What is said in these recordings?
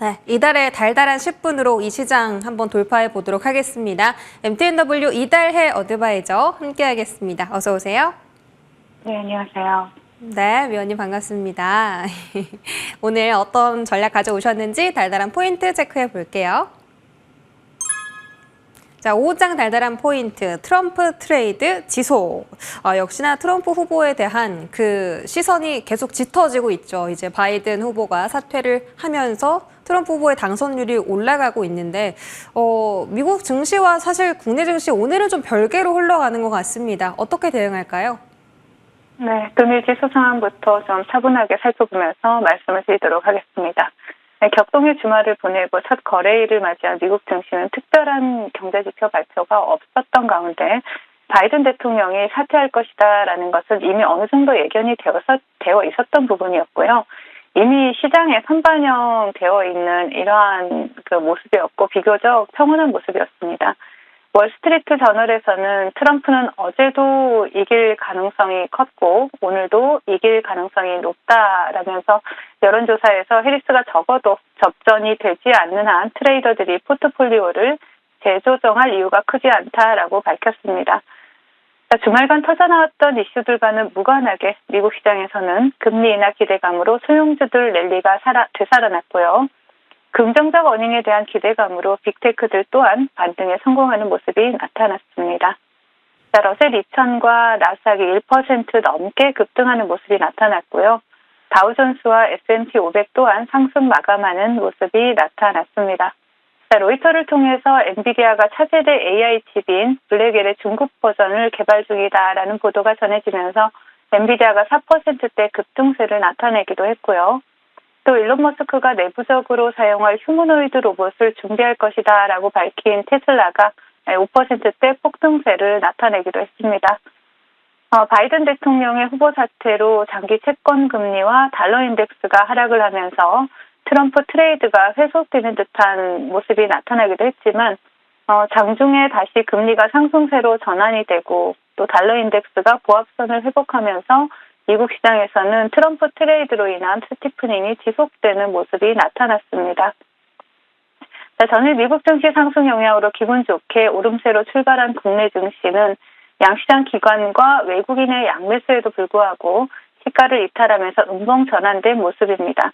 네, 이달의 달달한 10분으로 이 시장 한번 돌파해 보도록 하겠습니다. MTNW 이달해 어드바이저 함께하겠습니다. 어서 오세요. 네, 안녕하세요. 네, 위원님 반갑습니다. 오늘 어떤 전략 가져오셨는지 달달한 포인트 체크해 볼게요. 자, 5장 달달한 포인트, 트럼프 트레이드 지속. 역시나 트럼프 후보에 대한 그 시선이 계속 짙어지고 있죠. 이제 바이든 후보가 사퇴를 하면서 트럼프 후보의 당선율이 올라가고 있는데, 미국 증시와 사실 국내 증시 오늘은 좀 별개로 흘러가는 것 같습니다. 어떻게 대응할까요? 네, 금일 지수 상황부터 좀 차분하게 살펴보면서 말씀을 드리도록 하겠습니다. 네, 격동의 주말을 보내고 첫 거래일을 맞이한 미국 증시는 특별한 경제지표 발표가 없었던 가운데 바이든 대통령이 사퇴할 것이다라는 것은 이미 어느 정도 예견이 되어 있었던 부분이었고요. 이미 시장에 선반영되어 있는 이러한 그 모습이었고 비교적 평온한 모습이었습니다. 월스트리트 저널에서는 트럼프는 어제도 이길 가능성이 컸고 오늘도 이길 가능성이 높다라면서 여론조사에서 해리스가 적어도 접전이 되지 않는 한 트레이더들이 포트폴리오를 재조정할 이유가 크지 않다라고 밝혔습니다. 주말간 터져나왔던 이슈들과는 무관하게 미국 시장에서는 금리 인하 기대감으로 소형주들 랠리가 되살아났고요. 긍정적 어닝에 대한 기대감으로 빅테크들 또한 반등에 성공하는 모습이 나타났습니다. 러셀 2000과 나스닥이 1% 넘게 급등하는 모습이 나타났고요. 다우존스와 S&P 500 또한 상승 마감하는 모습이 나타났습니다. 로이터를 통해서 엔비디아가 차세대 AI 칩인 블랙엘의 중국 버전을 개발 중이다라는 보도가 전해지면서 엔비디아가 4%대 급등세를 나타내기도 했고요. 또 일론 머스크가 내부적으로 사용할 휴머노이드 로봇을 준비할 것이다 라고 밝힌 테슬라가 5%대 폭등세를 나타내기도 했습니다. 바이든 대통령의 후보 사태로 장기 채권 금리와 달러 인덱스가 하락을 하면서 트럼프 트레이드가 회복되는 듯한 모습이 나타나기도 했지만 장중에 다시 금리가 상승세로 전환이 되고 또 달러 인덱스가 보합선을 회복하면서 미국 시장에서는 트럼프 트레이드로 인한 스티프닝이 지속되는 모습이 나타났습니다. 전일 미국 증시 상승 영향으로 기분 좋게 오름세로 출발한 국내 증시는 양시장 기관과 외국인의 양매수에도 불구하고 시가를 이탈하면서 음봉 전환된 모습입니다.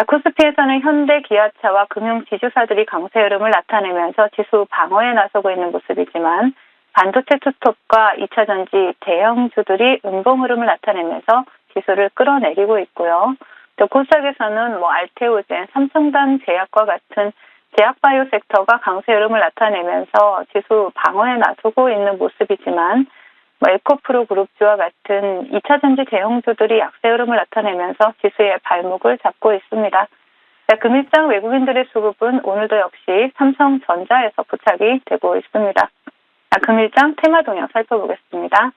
코스피에서는 현대, 기아차와 금융 지주사들이 강세 흐름을 나타내면서 지수 방어에 나서고 있는 모습이지만 반도체 투톱과 2차전지 대형주들이 음봉 흐름을 나타내면서 지수를 끌어내리고 있고요. 또 코스닥에서는 알테오젠, 삼성단 제약과 같은 제약바이오 섹터가 강세 흐름을 나타내면서 지수 방어에 나서고 있는 모습이지만 에코프로 그룹주와 같은 2차전지 대형주들이 약세 흐름을 나타내면서 지수의 발목을 잡고 있습니다. 금일장 외국인들의 수급은 오늘도 역시 삼성전자에서 부착이 되고 있습니다. 금일장 테마 동향 살펴보겠습니다.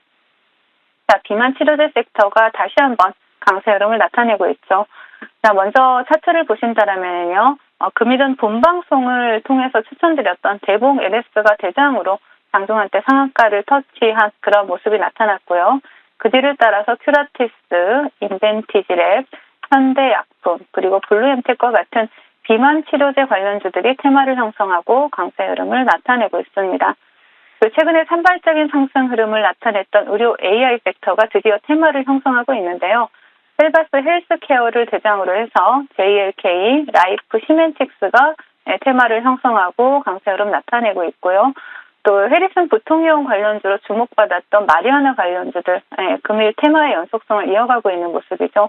비만 치료제 섹터가 다시 한번 강세 흐름을 나타내고 있죠. 먼저 차트를 보신다면요. 금일은 본방송을 통해서 추천드렸던 대봉 LS가 대장으로 장중한때 상한가를 터치한 그런 모습이 나타났고요. 그 뒤를 따라서 큐라티스, 인벤티지랩, 현대약품, 그리고 블루엠텍과 같은 비만 치료제 관련주들이 테마를 형성하고 강세 흐름을 나타내고 있습니다. 최근에 산발적인 상승 흐름을 나타냈던 의료 AI 섹터가 드디어 테마를 형성하고 있는데요. 셀바스 헬스케어를 대장으로 해서 JLK, 라이프, 시멘틱스가 테마를 형성하고 강세 흐름 나타내고 있고요. 또 해리슨 부통령 관련주로 주목받았던 마리아나 관련주들 금일 테마의 연속성을 이어가고 있는 모습이죠.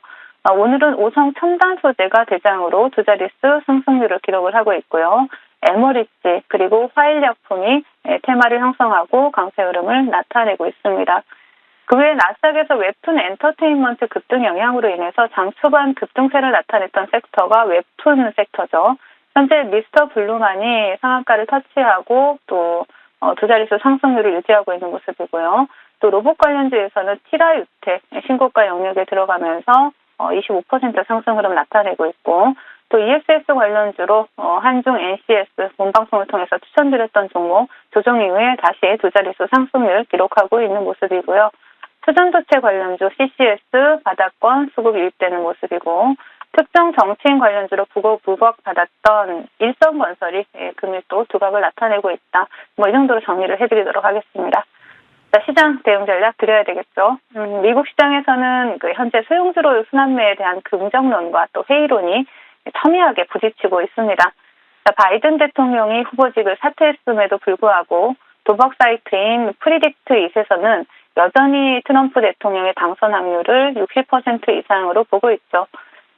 오늘은 오성 첨단 소재가 대장으로 두 자릿수 상승률을 기록을 하고 있고요. 에머리지 그리고 화일약품이 테마를 형성하고 강세 흐름을 나타내고 있습니다. 그 외에 나스닥에서 웹툰 엔터테인먼트 급등 영향으로 인해서 장 초반 급등세를 나타냈던 섹터가 웹툰 섹터죠. 현재 미스터 블루만이 상한가를 터치하고 또 두 자릿수 상승률을 유지하고 있는 모습이고요. 또 로봇 관련주에서는 티라유텍 신고가 영역에 들어가면서 25% 상승 흐름 나타내고 있고 또 ESS 관련주로 한중 NCS 본방송을 통해서 추천드렸던 종목 조정 이후에 다시 두 자릿수 상승률 기록하고 있는 모습이고요. 수전도체 관련주 CCS 바닥권 수급이 유입되는 모습이고 특정 정치인 관련주로 부각받았던 일성건설이 금일 또 두각을 나타내고 있다. 뭐 이 정도로 정리를 해드리도록 하겠습니다. 자, 시장 대응 전략 드려야 되겠죠. 미국 시장에서는 그 현재 소용주로 순환매에 대한 긍정론과 또 회의론이 첨예하게 부딪히고 있습니다. 자, 바이든 대통령이 후보직을 사퇴했음에도 불구하고 도박 사이트인 프리딕트2에서는 여전히 트럼프 대통령의 당선 확률을 60% 이상으로 보고 있죠.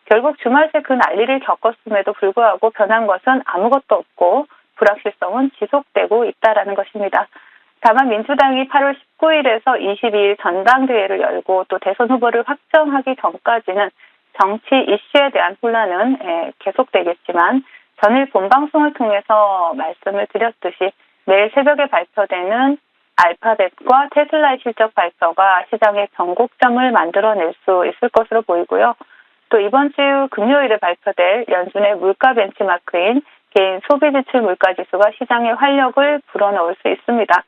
결국 주말새 그 난리를 겪었음에도 불구하고 변한 것은 아무것도 없고 불확실성은 지속되고 있다는 것입니다. 다만 민주당이 8월 19일에서 22일 전당대회를 열고 또 대선 후보를 확정하기 전까지는 정치 이슈에 대한 혼란은 계속되겠지만 전일 본방송을 통해서 말씀을 드렸듯이 매일 새벽에 발표되는 알파벳과 테슬라의 실적 발표가 시장의 변곡점을 만들어낼 수 있을 것으로 보이고요. 또 이번 주 금요일에 발표될 연준의 물가 벤치마크인 개인 소비지출 물가지수가 시장의 활력을 불어넣을 수 있습니다.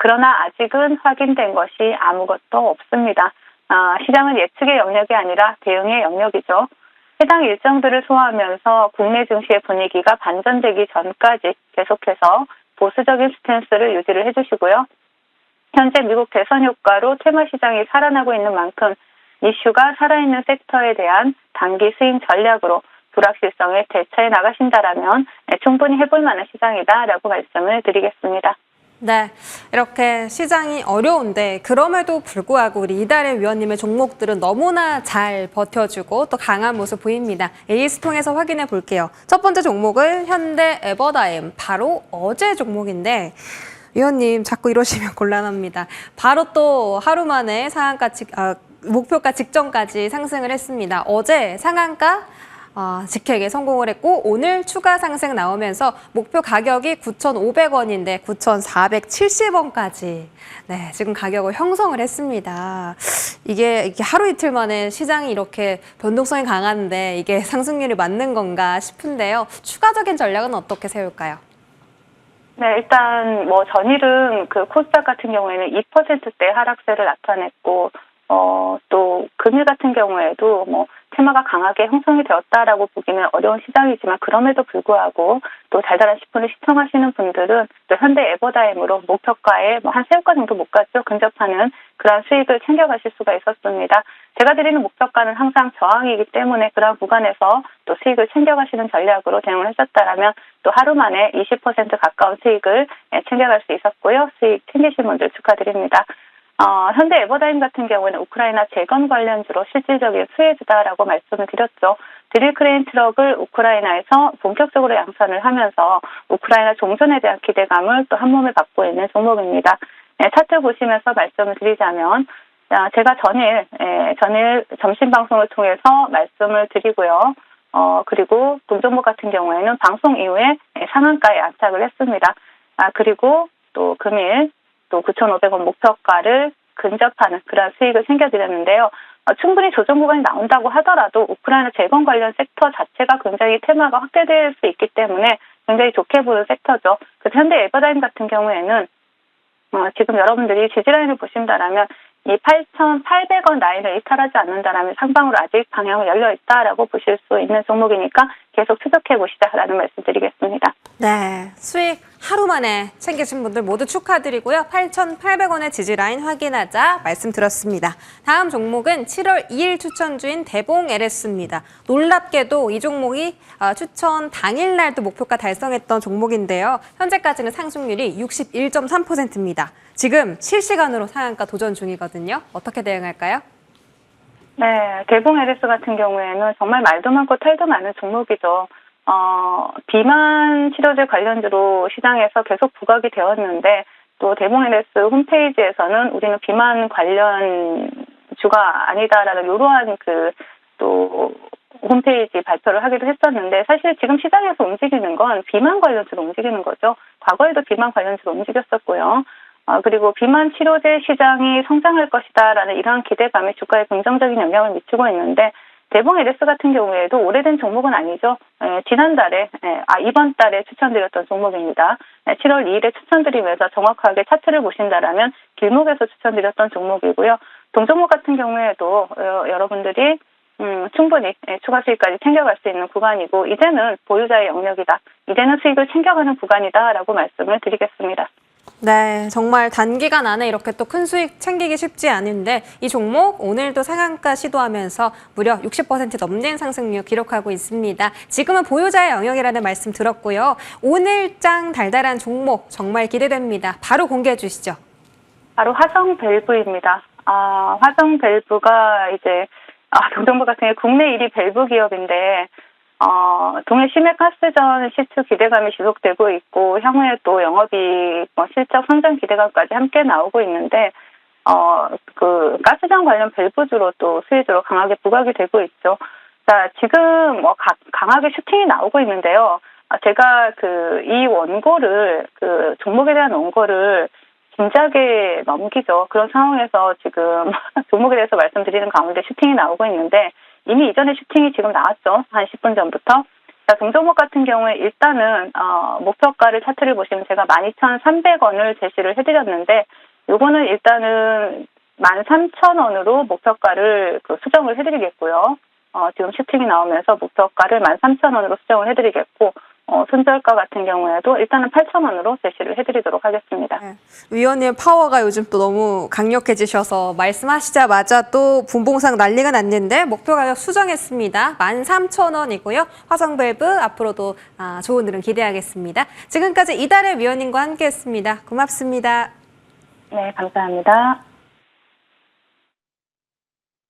그러나 아직은 확인된 것이 아무것도 없습니다. 시장은 예측의 영역이 아니라 대응의 영역이죠. 해당 일정들을 소화하면서 국내 증시의 분위기가 반전되기 전까지 계속해서 보수적인 스탠스를 유지를 해주시고요. 현재 미국 대선 효과로 테마 시장이 살아나고 있는 만큼 이슈가 살아있는 섹터에 대한 단기 스윙 전략으로 불확실성에 대처해 나가신다라면 충분히 해볼 만한 시장이다라고 말씀을 드리겠습니다. 네, 이렇게 시장이 어려운데 그럼에도 불구하고 우리 이달의 위원님의 종목들은 너무나 잘 버텨주고 또 강한 모습 보입니다. AS 통해서 확인해 볼게요. 첫 번째 종목은 현대 에버다임, 바로 어제 종목인데 위원님 자꾸 이러시면 곤란합니다. 바로 또 하루 만에 목표가 직전까지 상승을 했습니다. 어제 상한가 직행에 성공을 했고 오늘 추가 상승 나오면서 목표 가격이 9,500원인데 9,470원까지 지금 가격을 형성을 했습니다. 이게 하루 이틀 만에 시장이 이렇게 변동성이 강한데 이게 상승률이 맞는 건가 싶은데요. 추가적인 전략은 어떻게 세울까요? 네, 일단 전일은 그 코스닥 같은 경우에는 2%대 하락세를 나타냈고 또 금일 같은 경우에도 테마가 강하게 형성이 되었다라고 보기는 어려운 시장이지만 그럼에도 불구하고 또 달달한 식품을 시청하시는 분들은 또 현대 에버다임으로 목표가에 한 3가 정도 못 갔죠. 근접하는 그런 수익을 챙겨가실 수가 있었습니다. 제가 드리는 목표가는 항상 저항이기 때문에 그런 구간에서 또 수익을 챙겨가시는 전략으로 대응을 하셨다라면 또 하루 만에 20% 가까운 수익을 챙겨갈 수 있었고요. 수익 챙기신 분들 축하드립니다. 현대 에버다임 같은 경우에는 우크라이나 재건 관련주로 실질적인 수혜주다라고 말씀을 드렸죠. 드릴 크레인 트럭을 우크라이나에서 본격적으로 양산을 하면서 우크라이나 종전에 대한 기대감을 또 한 몸에 갖고 있는 종목입니다. 차트 보시면서 말씀을 드리자면 제가 전일 점심 방송을 통해서 말씀을 드리고요. 그리고 동종목 같은 경우에는 방송 이후에 상한가에 안착을 했습니다. 그리고 또 금일 또 9,500원 목표가를 근접하는 그런 수익을 챙겨드렸는데요. 충분히 조정 구간이 나온다고 하더라도 우크라이나 재건 관련 섹터 자체가 굉장히 테마가 확대될 수 있기 때문에 굉장히 좋게 보는 섹터죠. 그래서 현대 에버다임 같은 경우에는 지금 여러분들이 지지라인을 보신다라면 이 8,800원 라인을 이탈하지 않는다라면 상방으로 아직 방향은 열려 있다라고 보실 수 있는 종목이니까 계속 추적해 보시자라는 말씀드리겠습니다. 네, 수익 하루 만에 챙기신 분들 모두 축하드리고요. 8,800원의 지지라인 확인하자 말씀드렸습니다. 다음 종목은 7월 2일 추천주인 대봉 LS입니다. 놀랍게도 이 종목이 추천 당일날도 목표가 달성했던 종목인데요. 현재까지는 상승률이 61.3%입니다. 지금 실시간으로 상한가 도전 중이거든요. 어떻게 대응할까요? 네, 대봉 LS 같은 경우에는 정말 말도 많고 탈도 많은 종목이죠. 비만 치료제 관련주로 시장에서 계속 부각이 되었는데 또 대봉 LS 홈페이지에서는 우리는 비만 관련주가 아니다라는 이러한 또 홈페이지 발표를 하기도 했었는데 사실 지금 시장에서 움직이는 건 비만 관련주로 움직이는 거죠. 과거에도 비만 관련주로 움직였었고요. 그리고 비만 치료제 시장이 성장할 것이다라는 이러한 기대감이 주가에 긍정적인 영향을 미치고 있는데 대봉 LS 같은 경우에도 오래된 종목은 아니죠. 이번 달에 추천드렸던 종목입니다. 7월 2일에 추천드리면서 정확하게 차트를 보신다라면 길목에서 추천드렸던 종목이고요. 동종목 같은 경우에도 여러분들이 충분히 추가 수익까지 챙겨갈 수 있는 구간이고 이제는 보유자의 영역이다. 이제는 수익을 챙겨가는 구간이다라고 말씀을 드리겠습니다. 네, 정말 단기간 안에 이렇게 또 큰 수익 챙기기 쉽지 않은데 이 종목 오늘도 상한가 시도하면서 무려 60% 넘는 상승률 기록하고 있습니다. 지금은 보유자의 영역이라는 말씀 들었고요. 오늘장 달달한 종목 정말 기대됩니다. 바로 공개해 주시죠. 바로 화성 밸브입니다. 화성 밸브가 이제 동정부 같은 경우 국내 1위 밸브 기업인데 동해 심해가스전 시추 기대감이 지속되고 있고 향후에 또 영업이익, 실적 성장 기대감까지 함께 나오고 있는데 그 가스전 관련 밸브주로 또 수혜주로 강하게 부각이 되고 있죠. 자, 지금 강하게 슈팅이 나오고 있는데요. 제가 이 원고를 종목에 대한 원고를 진작에 넘기죠. 그런 상황에서 지금 종목에 대해서 말씀드리는 가운데 슈팅이 나오고 있는데 이미 이전에 슈팅이 지금 나왔죠. 한 10분 전부터. 자, 동종목 같은 경우에 일단은 목표가를 차트를 보시면 제가 12,300원을 제시를 해드렸는데 요거는 일단은 13,000원으로 목표가를 수정을 해드리겠고요. 지금 슈팅이 나오면서 목표가를 13,000원으로 수정을 해드리겠고 손절가 같은 경우에도 일단은 8,000원으로 제시를 해드리도록 하겠습니다. 네. 위원님 파워가 요즘 또 너무 강력해지셔서 말씀하시자마자 또 분봉상 난리가 났는데 목표 가격 수정했습니다. 13,000원이고요. 화성밸브 앞으로도 좋은 흐름 기대하겠습니다. 지금까지 이달의 위원님과 함께했습니다. 고맙습니다. 네, 감사합니다.